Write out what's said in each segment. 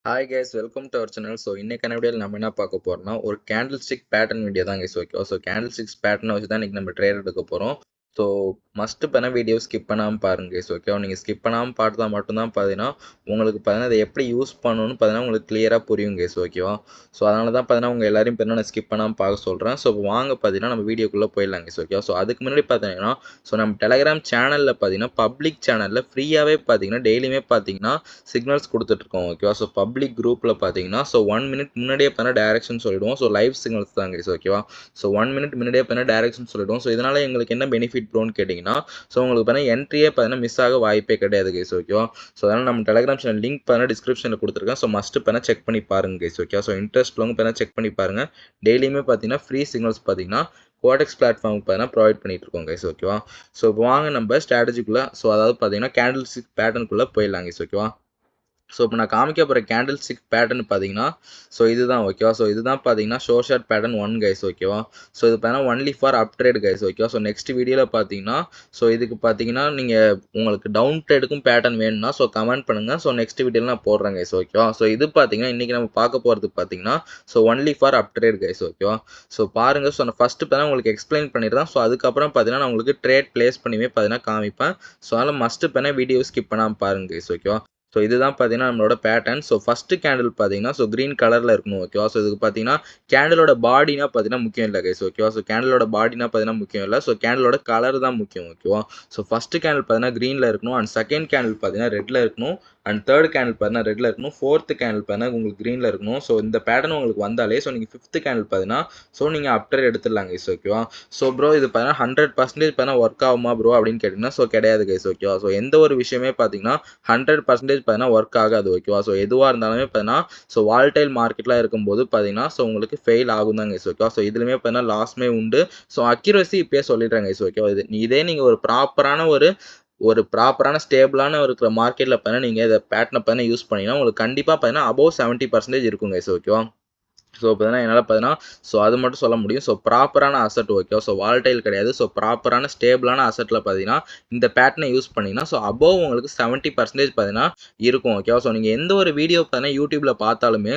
Hi guys, welcome to our channel. So இன்னைக்கான வீடியோல நம்ம என்ன பார்க்க போறோம்னா ஒரு கேண்டில்ஸ்டிக் பேட்டர்ன் வீடியோ தான் guys. ஓகேவா? ஸோ கேண்டில்ஸ்டிக்ஸ் பேட்டர்னை வச்சு தான் இன்னைக்கு நம்ம ட்ரேட் எடுக்க போறோம். ஸோ மஸ்ட் பண்ண வீடியோ ஸ்கிப் பண்ணாமல் பாருங்க guys. ஓகேவா? நீங்கள் ஸ்கிப் பண்ணாமல் பார்த்தா மட்டும்தான் பார்த்தீங்கன்னா உங்களுக்கு பார்த்தீங்கன்னா அதை எப்படி யூஸ் பண்ணணும்னு பார்த்தீங்கன்னா உங்களுக்கு கிளியராக புரியும் guys. ஓகேவா? ஸோ அதனால தான் பார்த்தீங்கன்னா உங்கள் எல்லாரையும் பார்த்தீங்கன்னா நான் ஸ்கிப் பண்ணாமல் பார்க்க சொல்கிறேன். ஸோ வாங்க பார்த்தீங்கன்னா நம்ம வீடியோக்குள்ளே போயிடலாம் guys. ஓகேவா? ஸோ அதுக்கு முன்னாடி பார்த்தீங்கன்னா நம்ம டெலகிராம் சேனலில் பார்த்தீங்கன்னா பப்ளிக் சேனலில் ஃப்ரீயாகவே பார்த்தீங்கன்னா டெய்லியுமே பார்த்தீங்கன்னா சிக்னல்ஸ் கொடுத்துட்ருக்கோம். ஓகேவா? ஸோ பப்ளிக் குரூப்பில் பார்த்தீங்கன்னா 1 மினிட் முன்னாடியே பண்ண டேரக்ஷன் சொல்லிடுவோம். ஸோ லைவ் சிக்னல்ஸ் தான் கைஸ். ஓகேவா? ஸோ 1 மினிட் முன்னாடியே பண்ண டேரக்ஷன் சொல்லிடுவோம். ஸோ இதனால் எங்களுக்கு என்ன பெனிஃபிட் ப்ரோன்னு கேட்டிங்கன்னா உங்களுக்கு பார்த்தீங்கன்னா என்ட்ரியே பார்த்தீங்கன்னா மிஸ் ஆக வாய்ப்பே கிடையாது கைஸ். ஓகேவா? ஸோ அதனால் நம்ம டெலகிராம் சேனல் லிங்க் பார்த்தீங்கன்னா டிஸ்கிரிப்ஷனில் கொடுத்துருக்கேன். ஸோ மஸ்ட் பண்ண செக் பண்ணி பாருங்க கைஸ். ஓகேவா? ஸோ இன்ட்ரெஸ்ட் உள்ளவங்க பார்த்தீங்கன்னா செக் பண்ணி பாருங்கள். டெய்லியுமே பார்த்தீங்கன்னா ஃப்ரீ சிக்னல்ஸ் பார்த்தீங்கன்னா கோடெக்ஸ் பிளாட்ஃபார்முக்கு பார்த்தீங்கன்னா ப்ரொவைட் பண்ணிட்டு இருக்கோம் கைஸ். ஓகேவா? ஸோ இப்போ வாங்க நம்ம ஸ்ட்ராட்டஜிக்குள்ளே அதாவது பார்த்தீங்கன்னா கேண்டில்ஸ்டிக் பேட்டர்னுக்குள்ளே போயிடலாம் கைஸ். ஓகேவா? ஸோ இப்போ நான் காமிக்க போகிற கேண்டில் ஸ்டிக் பேட்டர்ன் பார்த்தீங்கன்னா இதுதான். ஓகேவா? ஸோ இதுதான் பார்த்தீங்கன்னா ஷார்ட் பேட்டர்ன் 1 கைஸ். ஓகேவா? ஸோ இது பார்த்தீங்கன்னா only for up trade guys. ஓகேவா? ஸோ நெக்ஸ்ட் வீடியோவில் பார்த்தீங்கன்னா இதுக்கு பார்த்தீங்கன்னா நீங்கள் உங்களுக்கு டவுன் ட்ரேடுக்கும் பேட்டர்ன் வேணும்னா கமெண்ட் பண்ணுங்கள். ஸோ நெக்ஸ்ட் வீடியோவில் நான் போடுறேன் கைஸ். ஓகேவா? ஸோ இது பார்த்தீங்கன்னா இன்றைக்கி நம்ம பார்க்க போகிறது பார்த்தீங்கன்னா only for up trade guys. ஓகேவா? ஸோ பாருங்கள். ஸோ நான் ஃபஸ்ட்டு பார்த்தீங்கன்னா உங்களுக்கு எக்ஸ்பிளைன் பண்ணிடுறேன். ஸோ அதுக்கப்புறம் பார்த்தீங்கன்னா நான் உங்களுக்கு ட்ரேட் பிளேஸ் பண்ணியுமே பார்த்தீங்கன்னா காமிப்பேன். ஸோ அதனால் மஸ்ட்டு பார்த்தீங்கன்னா வீடியோ ஸ்கிப் பண்ணாமல் பாருங்க கைஸ். ஓகேவா? ஸோ இதுதான் பார்த்தீங்கன்னா நம்மளோட பேட்டர்ன். ஸோ ஃபஸ்ட்டு கேண்டில் பார்த்தீங்கன்னா க்ரீன் கலரில் இருக்கணும். ஓகேவா? ஸோ இதுக்கு பார்த்தீங்கன்னா கேண்டிலோட பாடினா பார்த்தீங்கன்னா முக்கியம் இல்லை கைஸ். ஓகேவா? ஸோ கேண்டிலோட பாடினா பார்த்தீங்கன்னா முக்கியம் இல்லை. ஸோ கேண்டிலோட கலர் தான் முக்கியம். ஓகேவா? ஸோ ஃபஸ்ட்டு கேண்டில் பார்த்தீங்கன்னா க்ரீனில் இருக்கணும். அண்ட் செகண்ட் கேண்டில் பார்த்தீங்கன்னா ரெட்டில் இருக்கணும். அண்ட் தேர்ட் கேண்டில் பார்த்தீங்கன்னா ரெட்டில் இருக்கணும். ஃபோர்த்து கேண்டில் பார்த்தீங்கன்னா உங்களுக்கு க்ரீனில் இருக்கணும். ஸோ இந்த பேட்டர்ன் உங்களுக்கு வந்தாலே நீங்கள் ஃபிஃப்த்து கேண்டில் பார்த்தீங்கன்னா நீங்கள் அப்டர் எடுத்துடலாம் கைஸ். ஓகேவா? ஸோ ப்ரோ இது பார்த்தீங்கன்னா 100% பார்த்தீங்கன்னா ஒர்க் ஆகுமா ப்ரோ அப்படின்னு கேட்டிங்கன்னா கிடையாது கைஸ். ஓகேவா? ஸோ எந்த ஒரு விஷயமே பார்த்தீங்கன்னா 100% பார்த்தீங்கன்னா ஒர்க் ஆகாது. ஓகேவா? ஸோ எதுவாக இருந்தாலுமே பார்த்தீங்கன்னா வால்டைல் மார்க்கெட்லாம் இருக்கும்போது பார்த்தீங்கன்னா உங்களுக்கு ஃபெயில் ஆகும் தான் கைஸ். ஓகேவா? ஸோ இதுலையுமே பார்த்தீங்கன்னா லாஸ்மே உண்டு. ஸோ அக்யூரசி இப்பயே சொல்லிடுறேன் கைஸ். ஓகேவா? இதே நீங்கள் ஒரு ப்ராப்பரான ஸ்டேபிளான இருக்கிற மார்க்கெட்டில் பார்த்தீங்கன்னா நீங்கள் இதை பேட்டர்னை பார்த்தீங்கன்னா யூஸ் பண்ணிங்கன்னா உங்களுக்கு கண்டிப்பாக பார்த்தீங்கன்னா அபோவ் 70% இருக்கும் கைஸ். ஓகேவா? ஸோ பார்த்தீங்கன்னா என்னால் பார்த்தீங்கன்னா அது மட்டும் சொல்ல முடியும். ஸோ ப்ராப்பரான அசட். ஓகேவா? ஸோ வால்டைல் கிடையாது. ஸோ ப்ராப்பரான ஸ்டேபிளான அசட்டில் பார்த்தீங்கன்னா இந்த பேட்டர்னை யூஸ் பண்ணிங்கன்னா அபோவ் உங்களுக்கு 70% பார்த்தீங்கன்னா இருக்கும். ஓகேவா? ஸோ நீங்கள் எந்த ஒரு வீடியோ பார்த்தீங்கன்னா யூடியூப்பில் பார்த்தாலுமே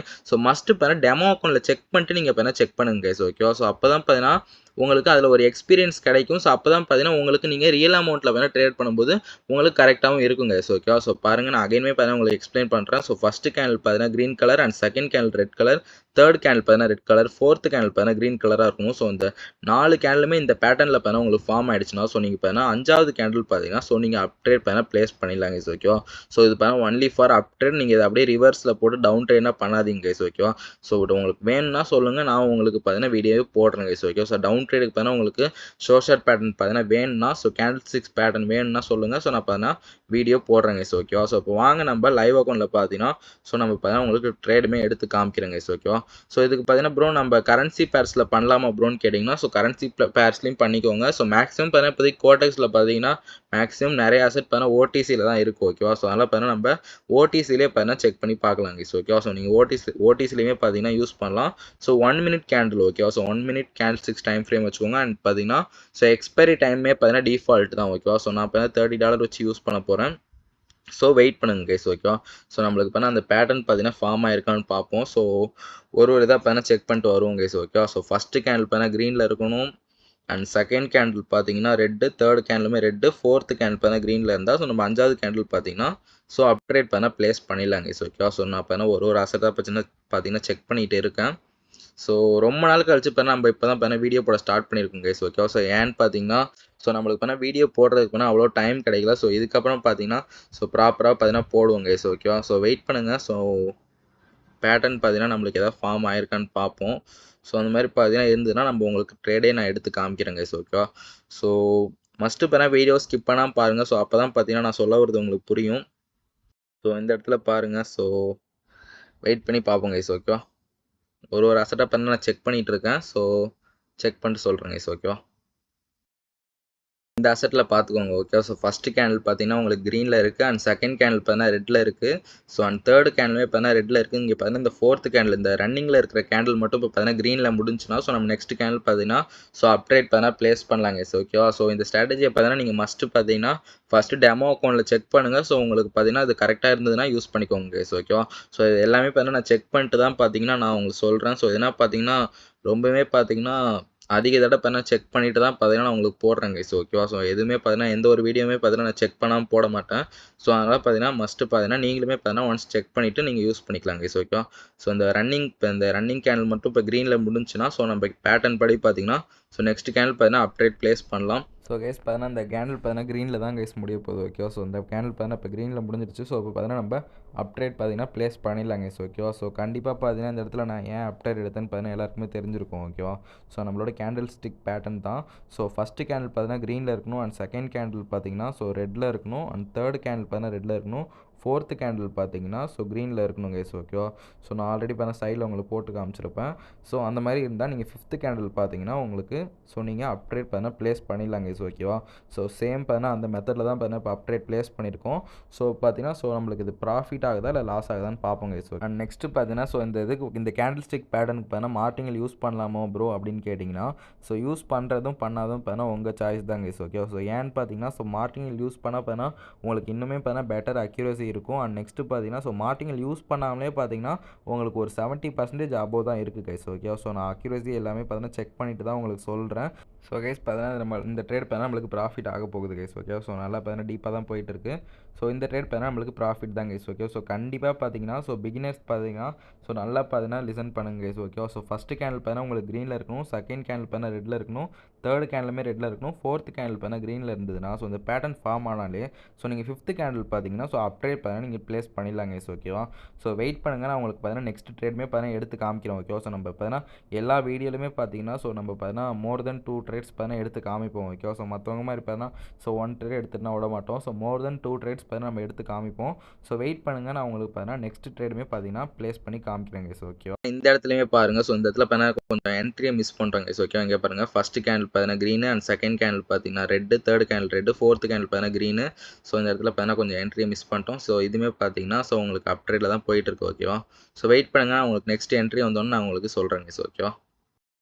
மஸ்ட்டு பார்த்தீங்கன்னா டெமோ அக்கௌண்ட்டில் செக் பண்ணிட்டு நீங்கள் பார்த்தீங்கன்னா செக் பண்ணுங்க கைஸ். ஓகேவா? ஸோ அப்போ தான் பார்த்தீங்கன்னா உங்களுக்கு அதில் ஒரு எக்ஸ்பீரியன்ஸ் கிடைக்கும். ஸோ அப்போ தான் பார்த்தீங்கன்னா உங்களுக்கு நீங்கள் ரியல் அமௌண்ட்டில் பார்த்தீங்கன்னா ட்ரேட் பண்ணும்போது உங்களுக்கு கரெக்டாகவும் இருக்குங்க கைஸ். ஓகேவா? ஸோ பாருங்கள் நான் அகைன்மே பார்த்தீங்கன்னா உங்களுக்கு எக்ஸ்பிளைன் பண்ணுறேன். ஸோ ஃபஸ்ட்டு கேண்டில் பார்த்தீங்கன்னா green colour and second candle red colour, third candle பார்த்தீங்கன்னா ரெட் கலர், ஃபோர்த் கேண்டில் பார்த்தீங்கன்னா க்ரீன் கலராக இருக்கும். ஸோ இந்த 4 கேண்டிலுமே இந்த பேட்டர்னில் பார்த்தீங்கன்னா உங்களுக்கு ஃபார்ம் ஆயிடுச்சுன்னா நீங்கள் பார்த்தீங்கன்னா 5வது கேண்டில் பார்த்தீங்கன்னா நீங்கள் அப் ட்ரேட் பார்த்தீங்கன்னா பிளேஸ் பண்ணிடலாம் கைஸ். ஓகேவா? ஸோ இது பார்த்தீங்கன்னா ஒன்லி ஃபார் அப் ட்ரேட். நீங்கள் இதை அப்படியே ரிவர்ஸில் போட்டு டவுன் ட்ரேட்னா பண்ணாதீங்க கைஸ். ஓகேவா? ஸோ உங்களுக்கு வேணும்னா சொல்லுங்கள், நான் உங்களுக்கு பார்த்தீங்கன்னா வீடியோவே போடுறேன் கைஸ். ஓகேவா? ஸோ டவுன் ட்ரேடுக்கு பார்த்தீங்கன்னா உங்களுக்கு ஷார்ட் பேட்டர்ன் பார்த்தீங்கன்னா வேணும்னா கேண்டில் ஸ்டிக்ஸ் பேட்டர்ன் வேணும்னா சொல்லுங்கள். நான் பார்த்தீங்கன்னா வீடியோ போடுறேன் கைஸ். ஓகேவா? ஸோ இப்போ வாங்க நம்ம லைவ் அக்கௌண்ட்டில் பார்த்தீங்கன்னா நம்ம பார்த்தீங்கன்னா உங்களுக்கு ட்ரேடுமே எடுத்து காமிக்கிறேன் கைஸ். ஓகேவா? ஸோ இதுக்கு பார்த்தீங்கன்னா ப்ரோ நம்ம கரன்சி பேர்ஸில் பண்ணலாமா ப்ரோன்னு கேட்டிங்கன்னா கரன்சி பேர்ஸ்லையும் பண்ணிக்கோங்க. ஸோ மேக்ஸிமம் பார்த்தீங்கன்னா இப்போதைக்கு கோடெக்ஸில் பார்த்தீங்கன்னா மேக்ஸிமம் நிறைய அசெட் பார்த்தீங்கன்னா ஓடிசியில் தான் இருக்கும். ஓகேவா? ஸோ அதனால் பார்த்தீங்கன்னா நம்ம ஓடிசிலே பார்த்தீங்கன்னா செக் பண்ணி பார்க்கலாம் கைஸ். ஓகேவா? ஸோ நீங்கள் ஓடிசிலையுமே பார்த்தீங்கன்னா யூஸ் பண்ணலாம். So 1 minute candle. ஓகேவா? So 1 minute candle 6 time frame வச்சுக்கோங்க. அண்ட் பார்த்தீங்கன்னா எக்ஸ்பைரி டைமே பார்த்தீங்கன்னா டிஃபால்ட் தான். ஓகேவா? ஸோ நான் பார்த்தீங்கன்னா $30 வச்சு யூஸ் பண்ண போகிறேன். ஸோ வெயிட் பண்ணுங்க கைஸ். ஓகேவா? ஸோ நம்மளுக்கு பார்த்தீங்கன்னா அந்த பேட்டர்ன் பார்த்தீங்கன்னா ஃபார்ம் ஆயிருக்கான்னு பார்ப்போம். ஸோ ஒரு இதாக பார்த்தீங்கன்னா செக் பண்ணிட்டு வருவோம் கைஸ். ஓகேவா? ஸோ ஃபஸ்ட்டு கேண்டில் பார்த்தீங்கன்னா க்ரீனில் இருக்கணும். அண்ட் செகண்ட் கேண்டில் பார்த்தீங்கன்னா ரெட்டு, தேர்ட் கேண்டிலுமே ரெட்டு, ஃபோர்த்து கேண்டில் பார்த்தீங்கன்னா க்ரீனில் இருந்தால் நம்ம 5வது கேண்டில் பார்த்தீங்கன்னா அப்ட்ரேட் பார்த்தீங்கன்னா பிளேஸ் பண்ணிடலாம் கைஸ். ஓகேவா? ஸோ நான் பார்த்தீங்கன்னா ஒரு அசட்டாக பார்த்தீங்கன்னா செக் பண்ணிகிட்டு இருக்கேன். ஸோ ரொம்ப நாள் கழிச்சு நம்ம இப்போ தான் வீடியோ போட ஸ்டார்ட் பண்ணியிருக்கோம் கைஸ். ஓகேவா? ஸோ ஏன்னு பார்த்தீங்கன்னா நம்மளுக்கு வீடியோ போடுறதுக்கு அவ்வளோ டைம் கிடைக்கல. ஸோ இதுக்கப்புறம் பார்த்தீங்கன்னா ப்ராப்பராக பார்த்தீங்கன்னா போடுவோம் கைஸ். ஓகேவா? ஸோ வெயிட் பண்ணுங்கள். ஸோ பேட்டர்ன் பார்த்தீங்கன்னா நம்மளுக்கு எதாவது ஃபார்ம் ஆயிருக்கான்னு பார்ப்போம். ஸோ அந்த மாதிரி பார்த்தீங்கன்னா இருந்ததுன்னா நம்ம உங்களுக்கு ட்ரேடே நான் எடுத்து காமிக்கிறேன் கைஸ். ஓகேவா? ஸோ மஸ்ட்டு பார்த்தீங்கன்னா வீடியோ ஸ்கிப் பண்ணாமல் பாருங்கள். ஸோ அப்போ தான் பார்த்தீங்கன்னா நான் சொல்ல வருது உங்களுக்கு புரியும். ஸோ இந்த இடத்துல பாருங்கள். ஸோ வெயிட் பண்ணி பார்ப்போம் கைஸ். ஓகேவா? ஒரு அசட்டாக பண்ண நான் செக் பண்ணிகிட்டு இருக்கேன். ஸோ செக் பண்ணிட்டு சொல்கிறேன் கைஸ். ஓகேவா? இந்த அசெட்டில் பார்த்துக்கோங்க ஓகே. ஸோ ஃபஸ்ட்டு கேண்டில் பார்த்தீங்கன்னா உங்களுக்கு க்ரீனில் இருக்குது அண்ட் செகண்ட் கேண்டில் பார்த்தீங்கன்னா ரெட்டில் இருக்குது. ஸோ அண்ட் தேர்டு கேண்டிலுமே பார்த்தீங்கன்னா ரெட்டில் இருக்குது. இங்கே பார்த்தீங்கன்னா இந்த ஃபோர்த்து கேண்டில் இந்த ரன்னிங்கில் இருக்கிற கேண்டில் மட்டும் இப்போ பார்த்தீங்கன்னா க்ரீனில் முடிஞ்சுன்னா ஸோ நம்ம நெக்ஸ்ட் கேண்டில் பார்த்தீங்கன்னா ஸோ அப்ட்ரேட் பார்த்தீங்கன்னா ப்ளேஸ் பண்ணலாங்க ஸோ ஓகேவா. ஸோ இந்த ஸ்ட்ராட்டஜியை பார்த்தீங்கன்னா நீங்கள் மஸ்ட்டு பார்த்தீங்கன்னா ஃபஸ்ட்டு டெமோ அக்கௌண்ட்டில் செக் பண்ணுங்கள். ஸோ உங்களுக்கு பார்த்தீங்கன்னா அது கரெக்டாக இருந்ததுன்னா யூஸ் பண்ணிக்கோங்க ஸோ ஓகேவா. ஸோ இது எல்லாமே பார்த்தீங்கன்னா நான் செக் பண்ணிட்டு தான் பார்த்தீங்கன்னா நான் உங்களுக்கு சொல்கிறேன். ஸோ எதுனா பார்த்தீங்கன்னா ரொம்பவே பார்த்தீங்கன்னா அதிக தடவை பார்த்தீங்கன்னா செக் பண்ணிட்டு தான் பார்த்தீங்கன்னா நான் உங்களுக்கு போடுறேன் கைஸ் ஓகேவா. ஸோ எதுவுமே பார்த்தீங்கன்னா எந்த ஒரு வீடியோவுமே பார்த்தீங்கன்னா நான் செக் பண்ணாமல் போட மாட்டேன். ஸோ அதனால் பார்த்தீங்கன்னா மஸ்ட்டு பார்த்தீங்கன்னா நீங்களுமே பார்த்தீங்கன்னா ஒன்ஸ் செக் பண்ணிவிட்டு நீங்கள் யூஸ் பண்ணிக்கலாம் கைஸ் ஓகேவா. ஸோ இந்த ரன்னிங் கேண்டில் மட்டும் இப்போ க்ரீனில் முடிஞ்சுன்னா ஸோ நம்ம பேட்டர்ன் படி பார்த்தீங்கன்னா ஸோ நெக்ஸ்ட் கேண்டில் பார்த்தீங்கன்னா அப்டேட் ப்ளேஸ் பண்ணலாம். ஸோ கைஸ் பார்த்தீங்கன்னா இந்த கேண்டில் பார்த்தீங்கன்னா க்ரீனில் தான் கைஸ் முடிய போகுது ஓகேவா. ஸோ இந்த கேண்டில் பார்த்தீங்கன்னா இப்போ க்ரீனில் முடிஞ்சிருச்சு. ஸோ இப்போ பார்த்தீங்கன்னா நம்ம அப்டேட் பார்த்தீங்கன்னா ப்ளேஸ் பண்ணிடலாம் கைஸ் ஓகேவா. ஸோ கண்டிப்பாக பார்த்தீங்கன்னா இந்த இடத்துல நான் ஏன் அப்டேட் எடுத்தேன்னு பார்த்தீங்கன்னா எல்லாருக்குமே தெரிஞ்சிருக்கும் ஓகேவா. ஸோ நம்மளோட கேண்டில் ஸ்டிக் பேட்டர்ன் தான். ஸோ ஃபஸ்ட்டு கேண்டில் பார்த்தீங்கன்னா க்ரீனில் இருக்கணும் அண்ட் செகண்ட் கேண்டில் பார்த்தீங்கன்னா ஸோ ரெட்டில் இருக்கணும் அண்ட் தேர்ட் கேண்டில் பார்த்தீங்கன்னா ரெட்டில் இருக்கணும். ஃபோர்த்து கேண்டில் பார்த்தீங்கன்னா ஸோ க்ரீனில் இருக்கணும் கைஸ் ஓகேவா. ஸோ நான் ஆல்ரெடி பார்த்தா சைடில் உங்களுக்கு போட்டு காமிச்சிருப்பேன். ஸோ அந்த மாதிரி இருந்தால் நீங்கள் ஃபிஃப்த்து கேண்டில் பார்த்தீங்கன்னா உங்களுக்கு ஸோ நீங்கள் அப்டேட் பார்த்தீங்கன்னா ப்ளேஸ் பண்ணிடலாம் கைஸ் ஓகேவா. ஸோ சேம் பார்த்தீங்கன்னா அந்த மெத்தடில் தான் பார்த்தீங்கன்னா இப்போ அப்டேட் ப்ளேஸ் பண்ணியிருக்கோம். ஸோ பார்த்தீங்கன்னா ஸோ நம்மளுக்கு இது ப்ராஃபிட் ஆகுதா இல்லை லாஸ் ஆகுதான்னு பார்ப்போம் கைஸ். அண்ட் நெக்ஸ்ட்டு பார்த்தீங்கன்னா ஸோ இந்த கேண்டில் ஸ்டிக் பேட்டர்னுக்கு பார்த்தீங்கன்னா மார்டிங்கில் யூஸ் பண்ணலாமோ ப்ரோ அப்படின்னு கேட்டிங்கன்னா ஸோ யூஸ் பண்ணுறதும் பண்ணாதும் பார்த்தீங்கன்னா உங்கள் சாய்ஸ் தான் கைஸ் ஓகேவா. ஸோ ஏன்னு பார்த்தீங்கன்னா ஸோ மார்டிங்கில் யூஸ் பண்ணால் பார்த்தீங்கன்னா உங்களுக்கு இன்னுமே பார்த்தீங்கன்னா பெட்டர் அக்யூரசி இருக்கும். அண்ட் நெக்ஸ்ட்டு பார்த்தீங்கன்னா ஸோ மார்டிங்கில் யூஸ் பண்ணாமலே பார்த்தீங்கன்னா உங்களுக்கு ஒரு 70% அபோவ் தான் இருக்குது கைஸ் ஓகேவா. ஸோ நான் அக்யூரசி எல்லாமே பார்த்தீங்கன்னா செக் பண்ணிட்டு தான் உங்களுக்கு சொல்கிறேன். ஸோ கைஸ் பார்த்தீங்கன்னா நம்ம இந்த ட்ரேட் பார்த்தீங்கன்னா நம்மளுக்கு ப்ராஃபிட் ஆக போகுது கைஸ் ஓகேவா. ஸோ நல்லா பார்த்தீங்கன்னா டீப்பாக தான் போயிட்டு இருக்குது. ஸோ இந்த ட்ரேட் பார்த்தீங்கன்னா நம்மளுக்கு ப்ராஃபிட் தான் கைஸ் ஓகேவா. ஸோ கண்டிப்பாக பார்த்தீங்கன்னா ஸோ பிகினர்ஸ் பார்த்தீங்கன்னா ஸோ நல்லா பார்த்தீங்கன்னா லிசன் பண்ணுங்க கைஸ் ஓகேவா. ஸோ ஃபஸ்ட்டு கேண்டில் பார்த்தீங்கன்னா உங்களுக்கு க்ரீனில் இருக்கணும், செகண்ட் கேண்டில் பார்த்தீங்கன்னா ரெட்டில் இருக்கணும், தேர்ட் கேண்டிலுமே ரெட்டில் இருக்கணும், ஃபோர்த்து கேண்டில் பார்த்தீங்கன்னா க்ரீனில் இருந்ததுன்னா ஸோ இந்த பேட்டர்ன் ஃபார்ம் ஆனாலே ஸோ நீங்கள் ஃபிஃப்த்து கேண்டில் பார்த்தீங்கன்னா ஸோ அப்டேட் பார்த்தீங்கன்னா நீங்கள் ப்ளேஸ் பண்ணிடலாம் கைஸ் ஓகேவா. ஸோ வெயிட் பண்ணுங்கள், நான் உங்களுக்கு பார்த்தீங்கன்னா நெக்ஸ்ட் ட்ரேடுமே பார்த்தீங்கன்னா எடுத்து காமிக்கிறோம் ஓகேவா. ஸோ நம்ம பார்த்தீங்கன்னா எல்லா வீடியோலுமே பார்த்தீங்கன்னா ஸோ நம்ம பார்த்தீங்கன்னா மோர் தென் 2 ட்ரேட்ஸ் பார்த்தீங்கன்னா எடுத்து காமிப்போம் ஓகேவா. ஸோ மற்றவங்க மாதிரி பார்த்தீங்கன்னா ஸோ 1 ட்ரேட் எடுத்துகிட்டு விட மாட்டோம். ஸோ மோர் தென் 2 ட்ரேட்ஸ் பார்த்தீங்கன்னா நம்ம எடுத்து காமிப்போம். ஸோ வெயிட் பண்ணுங்கள், நான் உங்களுக்கு பார்த்தீங்கன்னா நெக்ஸ்ட் ட்ரேடுமே பார்த்தீங்கன்னா ப்ளேஸ் பண்ணி காமிக்கிறேன் கைஸ் ஓகேவா. இந்த இடத்துலையுமே பாருங்கள். ஸோ இந்த இடத்துல பார்த்தீங்கன்னா கொஞ்சம் என்ட்ரியை மிஸ் பண்ணுறாங்க கைஸ் ஓகேவா. இங்கே பாருங்கள் ஃபஸ்ட்டு கேண்டில் பார்த்தீங்கன்னா க்ரீனு அண்ட் செகண்ட் கேண்டில் பார்த்தீங்கன்னா red, third candle red, fourth candle பார்த்தீங்கன்னா க்ரீனு. ஸோ இந்த இடத்துல பார்த்தீங்கன்னா கொஞ்சம் என்ட்ரியை மிஸ் பண்ணிட்டோம். ஸோ இதுவுமே பார்த்தீங்கன்னா ஸோ உங்களுக்கு அப்ட்ரேட்டில் தான் போயிட்டு இருக்கு ஓகேவா. ஸோ வெயிட் பண்ணுங்கள், உங்களுக்கு நெக்ஸ்ட் என்ட்ரி வந்தோன்னு நான் உங்களுக்கு சொல்கிறேன் கைஸ் ஓகேவா.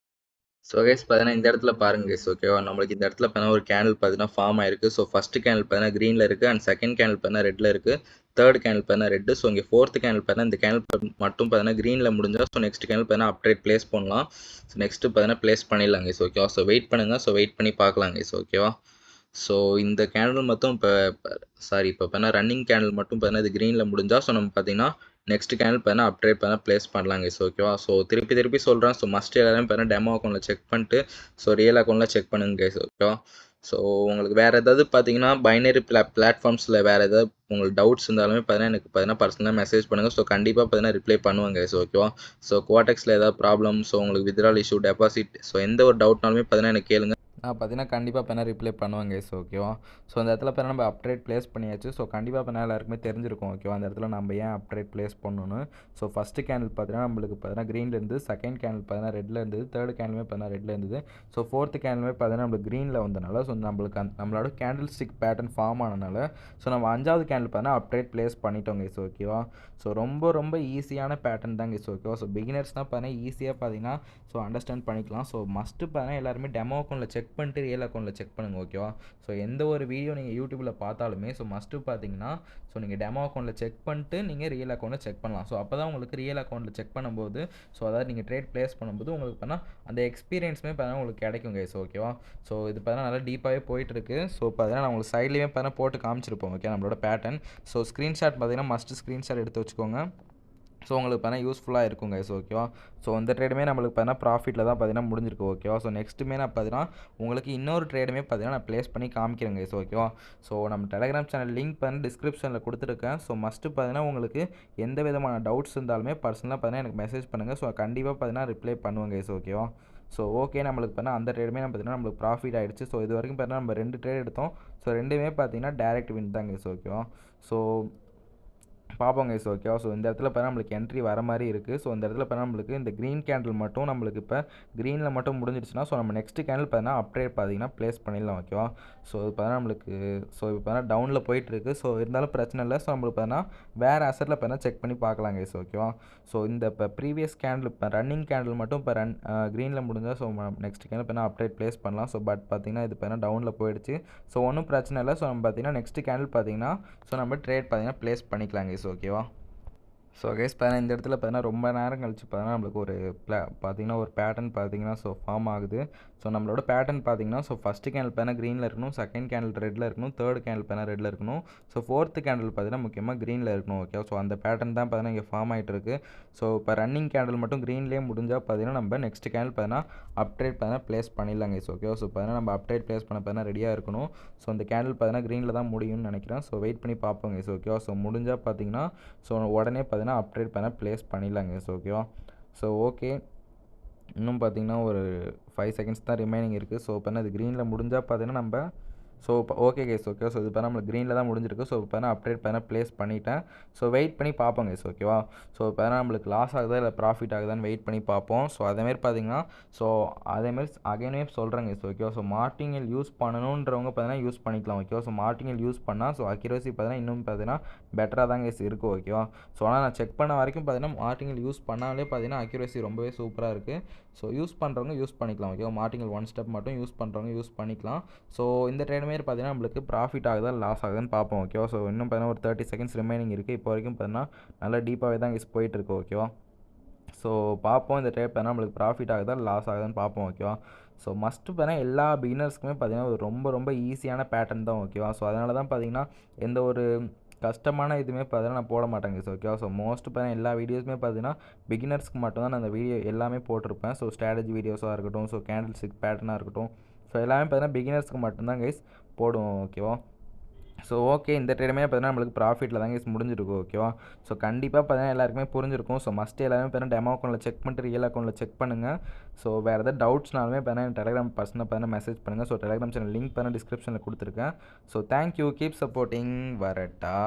ஸோ கைஸ் பார்த்தீங்கன்னா இந்த இடத்துல பாருங்க கைஸ் ஓகேவா. நம்மளுக்கு இந்த இடத்துல பார்த்தீங்கன்னா ஒரு கேண்டில் பார்த்தீங்கன்னா ஃபார்ம் ஆயிருக்கு. ஸோ ஃபஸ்ட்டு கேண்டில் பார்த்தீங்கன்னா க்ரீனில் இருக்குது அண்ட் செகண்ட் கேண்டில் பார்த்தீங்கன்னா ரெட்டில் இருக்குது, தேர்ட் கேண்டில் பார்த்தீங்கன்னா ரெட்டு. ஸோ இங்கே ஃபோர்த்து கேண்டில் பார்த்தீங்கன்னா இந்த கேண்டில் மட்டும் பார்த்தீங்கன்னா க்ரீனில் முடிஞ்சால் ஸோ நெக்ஸ்ட் கேண்டில் பார்த்தீங்கன்னா அப்டேட் ப்ளேஸ் பண்ணலாம். ஸோ நெக்ஸ்ட்டு பார்த்தீங்கன்னா ப்ளேஸ் பண்ணிடலாம் கைஸ் ஓகேவா. ஸோ வெயிட் பண்ணுங்கள், ஸோ வெயிட் பண்ணி பார்க்கலாம் கைஸ் ஓகேவா. ஸோ இந்த கேண்டில் மட்டும் இப்போ பார்த்தீங்கன்னா ரன்னிங் கேண்டில் மட்டும் பார்த்தீங்கன்னா இது க்ரீனில் முடிஞ்சால் ஸோ நம்ம பார்த்தீங்கன்னா நெக்ஸ்ட் கேண்டில் பார்த்தீங்கன்னா அப்டேட் பார்த்தீங்கன்னா ப்ளேஸ் பண்ணலாங்க ஸோ ஓகேவா. ஸோ திருப்பி சொல்கிறேன். ஸோ மஸ்ட் எல்லாரும் பார்த்தீங்கன்னா டெமோ அக்கௌண்ட்டில் செக் பண்ணிட்டு ஸோ ரியல் அக்கௌண்ட்டில் செக் பண்ணுங்க கைஸ் ஓகேவா. ஸோ உங்களுக்கு வேறு ஏதாவது பார்த்தீங்கன்னா பைனரி பிளாட்ஃபார்ம்ஸில் வேறு ஏதாவது உங்களுக்கு டவுட்ஸ் இருந்தாலுமே பார்த்தீங்கன்னா எனக்கு பார்த்தீங்கன்னா பர்சனலாக மெசேஜ் பண்ணுங்கள். ஸோ கண்டிப்பாக பார்த்தீங்கன்னா ரிப்ளை பண்ணுவாங்க கைஸ் ஓகேவா. ஸோ குவாடெக்ஸில் ஏதாவது ப்ராப்ளம், ஸோ உங்களுக்கு வித்ட்ரால் இஷ்யூ, டெபாசிட், ஸோ எந்த ஒரு டவுட்னாலுமே பார்த்தீங்கன்னா எனக்கு கேளுங்க. நான் பார்த்தீங்கன்னா கண்டிப்பாக இப்போ ரிப்ளை பண்ணுவாங்க கைஸ் ஓகேவா. ஸோ அந்த இடத்துல இப்போ நம்ம அப்டேட் ப்ளேஸ் பண்ணியாச்சு. ஸோ கண்டிப்பாக இப்போ எல்லாருக்குமே தெரிஞ்சிருக்கும் ஓகேவா அந்த இடத்துல நம்ம ஏன் அப்டேட் ப்ளேஸ் பண்ணணும்னு. ஸோ ஃபஸ்ட்டு கேண்டில் பார்த்தீங்கன்னா நம்மளுக்கு பார்த்தீங்கன்னா க்ரீனில் இருந்து, செகண்ட் கேண்டில் பார்த்தீங்கன்னா ரெட்டில் இருந்தது, தேர்ட் கேண்டிலுமே பார்த்தீங்கன்னா ரெட்டில் இருந்தது. ஸோ ஃபோர்த்து கேண்டிலுமே பார்த்தீங்கன்னா நம்மளுக்கு க்ரீனில் வந்தனால ஸோ நம்மளுக்கு நம்மளோட கேண்டில் ஸ்டிக் பேட்டர்ன் ஃபார்ம் ஆனனால ஸோ நம்ம 5வது கேண்டில் பார்த்தீங்கன்னா அப்டேட் ப்ளேஸ் பண்ணிட்டோம் கைஸ் ஓகேவா. ஸோ ரொம்ப ஈஸியான பேட்டர்ன் தான் கைஸ் ஓகேவா. ஸோ பிகினர்ஸ்னால் பார்த்தீங்கன்னா ஈஸியாக பார்த்தீங்கன்னா ஸோ அண்டர்ஸ்டாண்ட் பண்ணிக்கலாம். ஸோ மஸ்ட்டு பார்த்தீங்கன்னா எல்லாருமே டெமோ அக்கௌண்ட்டில் செக் பண்ணிட்டு ரியல் அக்கௌண்ட்டில் செக் பண்ணுங்கள் ஓகேவா. ஸோ எந்த ஒரு வீடியோ நீங்கள் யூடியூப்பில் பார்த்தாலுமே ஸோ மஸ்ட்டு பார்த்தீங்கன்னா ஸோ நீங்கள் டெமோ அக்கௌண்ட்டில் செக் பண்ணிட்டு நீங்கள் ரியல் அக்கௌண்ட்டில் செக் பண்ணலாம். ஸோ அப்போ தான் உங்களுக்கு ரியல் அக்கௌண்ட்டில் செக் பண்ணும்போது ஸோ அதாவது நீங்கள் ட்ரேட் ப்ளேஸ் பண்ணும்போது உங்களுக்கு பார்த்தீங்கன்னா அந்த எக்ஸ்பீரியன்ஸுமே பார்த்தீங்கன்னா உங்களுக்கு கிடைக்கும் கைஸ் ஓகேவா. ஸோ இது பார்த்தீங்கன்னா நல்லா டீப்பாகவே போயிட்டுருக்கு. ஸோ பார்த்தீங்கன்னா நான் உங்களுக்கு சைட்லேயுமே பார்த்தீங்கன்னா போட்டு காமிச்சிருப்போம் ஓகே நம்மளோட பேட்டர்ன். ஸோ ஸ்க்ரீன்ஷாட் பார்த்தீங்கன்னா மஸ்ட்டு ஸ்க்ரீன்ஷாட் எடுத்து வச்சுக்கோங்க. ஸோ உங்களுக்கு பார்த்தீங்கன்னா யூஸ்ஃபுல்லாக இருக்கும் கைஸ் ஓகேவா. ஸோ இந்த ட்ரேடுமே நம்மளுக்கு பார்த்தீங்கன்னா ப்ராஃபிட்டில் தான் பார்த்தீங்கன்னா முடிஞ்சிருக்கு ஓகேவா. ஸோ நெக்ஸ்ட்டுமே நான் பார்த்தீங்கன்னா உங்களுக்கு இன்னொரு ட்ரேடுமே பார்த்தீங்கன்னா நான் ப்ளேஸ் பண்ணி காமிக்கிறேன் கைஸ் ஓகேவா. ஸோ நம்ம டெலிகிராம் சேனல் லிங்க் பண்ணி டிஸ்கிரிப்ஷனில் கொடுத்துருக்கேன். ஸோ மஸ்ட்டு பார்த்தீங்கன்னா உங்களுக்கு எந்த விதமான டவுட்ஸ் இருந்தாலுமே பர்சனலாக பார்த்தீங்கன்னா எனக்கு மெசேஜ் பண்ணுங்கள். ஸோ கண்டிப்பாக பார்த்தீங்கன்னா ரிப்ளை பண்ணுவேன் கைஸ் ஓகேவா. ஸோ ஓகே நம்மளுக்கு பார்த்தீங்கன்னா அந்த ட்ரேடுமே நம்ம பார்த்தீங்கன்னா நம்மளுக்கு ப்ராஃபிட் ஆகிடுச்சு. ஸோ இது வரைக்கும் பார்த்தீங்கன்னா நம்ம 2 ட்ரேட் எடுத்தோம். ஸோ ரெண்டுமே பார்த்தீங்கன்னா டேரெக்ட் வின் தான் கைஸ் ஓகேவா. ஸோ பார்ப்போம் கைஸ் ஓகேவா. ஸோ இந்த இடத்துல பார்த்தா நம்மளுக்கு என்ட்ரி வர மாதிரி இருக்குது. ஸோ இந்த இடத்துல பார்த்தா நம்மளுக்கு இந்த க்ரீன் கேண்டில் மட்டும் நம்மளுக்கு இப்போ க்ரீனில் மட்டும் முடிஞ்சிடுச்சுன்னா ஸோ நம்ம நெக்ஸ்ட் கேண்டில் பார்த்தீங்கன்னா அப்டேட் பார்த்தீங்கன்னா ப்ளேஸ் பண்ணிடலாம் ஓகேவா. ஸோ இது பார்த்தா நம்மளுக்கு ஸோ இப்போ பார்த்தா டவுனில் போயிட்டுருக்கு. ஸோ இருந்தாலும் பிரச்சனை இல்லை. ஸோ நம்மளுக்கு பார்த்தீங்கன்னா வேறு அசட்டில் பார்த்தீங்கன்னா செக் பண்ணி பார்க்கலாம் கைஸ் ஓகேவா. ஸோ இந்த இப்போ ப்ரீவியஸ் கேண்டில் இப்போ ரன்னிங் கேண்டில் மட்டும் இப்போ க்ரீனில் முடிஞ்சால் ஸோ நெக்ஸ்ட் கேண்டில் பார்த்தீங்கன்னா அப்டேட் ப்ளேஸ் பண்ணலாம். ஸோ பட் பார்த்தீங்கன்னா இது பார்த்தீங்கன்னா டவுனில் போயிடுச்சு. ஸோ ஒன்றும் பிரச்சனை இல்லை. ஸோ நம்ம பார்த்தீங்கன்னா நெக்ஸ்ட் கேண்டில் பார்த்தீங்கன்னா ஸோ நம்ம ட்ரேட் பார்த்தீங்கன்னா ப்ளேஸ் பண்ணிக்கலாம் கைஸ் ஓகேவா. ஸோ கைஸ் பார்த்தீங்கன்னா இந்த இடத்துல பார்த்தீங்கன்னா ரொம்ப நேரம் கழிச்சு பார்த்தீங்கன்னா நம்மளுக்கு ஒரு பார்த்தீங்கன்னா ஒரு பேட்டர்ன் பார்த்தீங்கன்னா ஸோ ஃபார்ம் ஆகுது. ஸோ நம்மளோட பேட்டர்ன் பார்த்தீங்கன்னா ஸோ ஃபஸ்ட்டு கேண்டில் பார்த்தீங்கன்னா க்ரீனில் இருக்கணும், செகண்ட் கேண்டில் ரெட்டில் இருக்கணும், தேர்ட் கேண்டில் பார்த்தீங்கன்னா ரெட்டில் இருக்கணும், ஸோ ஃபோர்த்து கேண்டில் பார்த்தீங்கன்னா முக்கியமாக க்ரீனில் இருக்கணும் ஓகே. ஸோ அந்த பேட்டர்ன் தான் பார்த்தீங்கன்னா இங்கே ஃபார்ம் ஆகிட்டு இருக்குது. ஸோ இப்போ ரன்னிங் கேண்டில் மட்டும் க்ரீன்லேயே முடிஞ்சால் பார்த்தீங்கன்னா நம்ம நெக்ஸ்ட் கேண்டில் பார்த்தீங்கன்னா அப்டேட் பார்த்தீங்கன்னா ப்ளேஸ் பண்ணிடலாம் கைஸ் ஓகே. ஸோ பார்த்தீங்கன்னா நம்ம அப்டேட் ப்ளேஸ் பண்ண பார்த்தீங்கன்னா ரெடியாக இருக்கணும். ஸோ அந்த கேண்டில் பார்த்தீங்கன்னா க்ரீனில் தான் முடியும்னு நினைக்கிறேன். ஸோ வெயிட் பண்ணி பார்ப்போம் கைஸ் ஓகேவா. ஸோ முடிஞ்சால் பார்த்தீங்கன்னா ஸோ உடனே பார்த்தீங்கன்னா அப்டேட் பார்த்தீங்கன்னா ப்ளேஸ் பண்ணிடலாங்க கைஸ் ஓகேவா. ஸோ ஓகே, இன்னும் பார்த்தீங்கன்னா ஒரு 5 செகண்ட்ஸ் தான் ரிமைனிங் இருக்குது. ஸோ இப்போ இது க்ரீனில் முடிஞ்சால் பார்த்தீங்கன்னா நம்ம ஸோ இப்போ ஓகே கைஸ் ஓகே. ஸோ இது இப்போ நம்மளுக்கு க்ரீனில் தான் முடிஞ்சிருக்கு. ஸோ இப்போ அப்டேட் பார்த்தீங்கன்னா ப்ளேஸ் பண்ணிட்டேன். ஸோ வெயிட் பண்ணி பார்ப்போம் கைஸ் ஓகேவா. ஸோ இப்போ நம்மளுக்கு லாஸ் ஆகுதா இல்லை ப்ராஃபிட் ஆகுதான்னு வெயிட் பண்ணி பார்ப்போம். ஸோ அதேமாரி பார்த்தீங்கன்னா ஸோ அதேமாரி அகைனே சொல்கிறேன் கைஸ் ஓகேவா. ஸோ மார்டிங்கல் யூஸ் பண்ணணுன்றவங்க பார்த்தீங்கன்னா யூஸ் பண்ணிக்கலாம் ஓகேவா. ஸோ மார்டிங்கல் யூஸ் பண்ணால் ஸோ அக்யூரசி பார்த்தீங்கன்னா இன்னும் பார்த்தீங்கன்னா பெட்டராக தான் கைஸ் இருக்குது ஓகேவா. ஸோ ஆனால் நான் செக் பண்ண வரைக்கும் பார்த்தீங்கன்னா மார்டிங்கல் யூஸ் பண்ணாலே பார்த்தீங்கன்னா அக்யூரசி ரொம்பவே சூப்பராக இருக்குது. ஸோ யூஸ் பண்ணுறவங்க யூஸ் பண்ணிக்கலாம் ஓகேவா. மார்டிங்கல் 1 ஸ்டெப் மட்டும் யூஸ் பண்ணுறவங்க யூஸ் பண்ணிக்கலாம். ஸோ இந்த ட்ரேட் மாரி பார்த்தீங்கன்னா நம்மளுக்கு ப்ராஃபிட் ஆகுதா லாஸ் ஆகுதுன்னு பார்ப்போம் ஓகேவா. ஸோ இன்னும் பார்த்தீங்கன்னா ஒரு 30 செகண்ட்ஸ் ரிமைனிங் இருக்குது. இப்போ வரைக்கும் பார்த்தீங்கன்னா நல்லா டீப்பாகவே தான் கைஸ் போயிட்டுருக்கு ஓகேவா. ஸோ பார்ப்போம் இந்த ட்ரேட் பார்த்தீங்கன்னா நம்மளுக்கு ப்ராஃபிட் ஆகுதா லாஸ் ஆகுதான்னு பார்ப்போம் ஓகேவா. ஸோ மஸ்ட்டு பார்த்தீங்கன்னா எல்லா பிகினர்ஸ்க்குமே பார்த்தீங்கன்னா ரொம்ப ரொம்ப ஈஸியான பேட்டர்ன் தான் ஓகேவா. ஸோ அதனால தான் பார்த்தீங்கன்னா எந்த ஒரு கஷ்டமான இதுவுமே பார்த்தீங்கன்னா நான் போட மாட்டேங்க ஸோ ஓகேவா. ஸோ மோஸ்ட் பார்த்தீங்கன்னா எல்லா வீடியோஸுமே பார்த்தீங்கன்னா பிகினர்ஸ்க்கு மட்டும் தான் நான் அந்த வீடியோ எல்லாமே போட்டிருப்பேன். ஸோ ஸ்ட்ராட்டஜி வீடியோஸாக இருக்கட்டும், ஸோ கேண்டில் ஸ்டிக் பேட்டர்னாக இருக்கட்டும், ஸோ எல்லாமே பார்த்தீங்கன்னா பிகினர்ஸ்க்கு மட்டும்தான் கைஸ் போடுவோம் ஓகேவா. ஸோ ஓகே, இந்த ட்ரேடுமே பார்த்தீங்கன்னா நம்மளுக்கு ப்ராஃபிட்டில் தான் கைஸ் முடிஞ்சிருக்கும் ஓகேவா. ஸோ கண்டிப்பாக பார்த்தீங்கன்னா எல்லாருக்குமே புரிஞ்சிருக்கும். ஸோ மஸ்ட் எல்லாமே பார்த்தீங்கன்னா டெமோ அக்கௌண்ட்டில் செக் பண்ணிட்டு ரியல் அக்கௌண்ட்டில் செக் பண்ணுங்கள். ஸோ வேறு ஏதாவது டவுட்ஸ்னாலுமே பார்த்தீங்கன்னா டெலிகிராம் பர்சனை பார்த்தீங்கன்னா மெசேஜ் பண்ணுங்கள். ஸோ டெலிகிராம் சேனல் லிங்க் பார்த்தீங்கன்னா டிஸ்கிரிப்ஷனில் கொடுத்துருக்கேன். ஸோ தேங்க்யூ, கீப் சப்போர்ட்டிங், வரட்டா.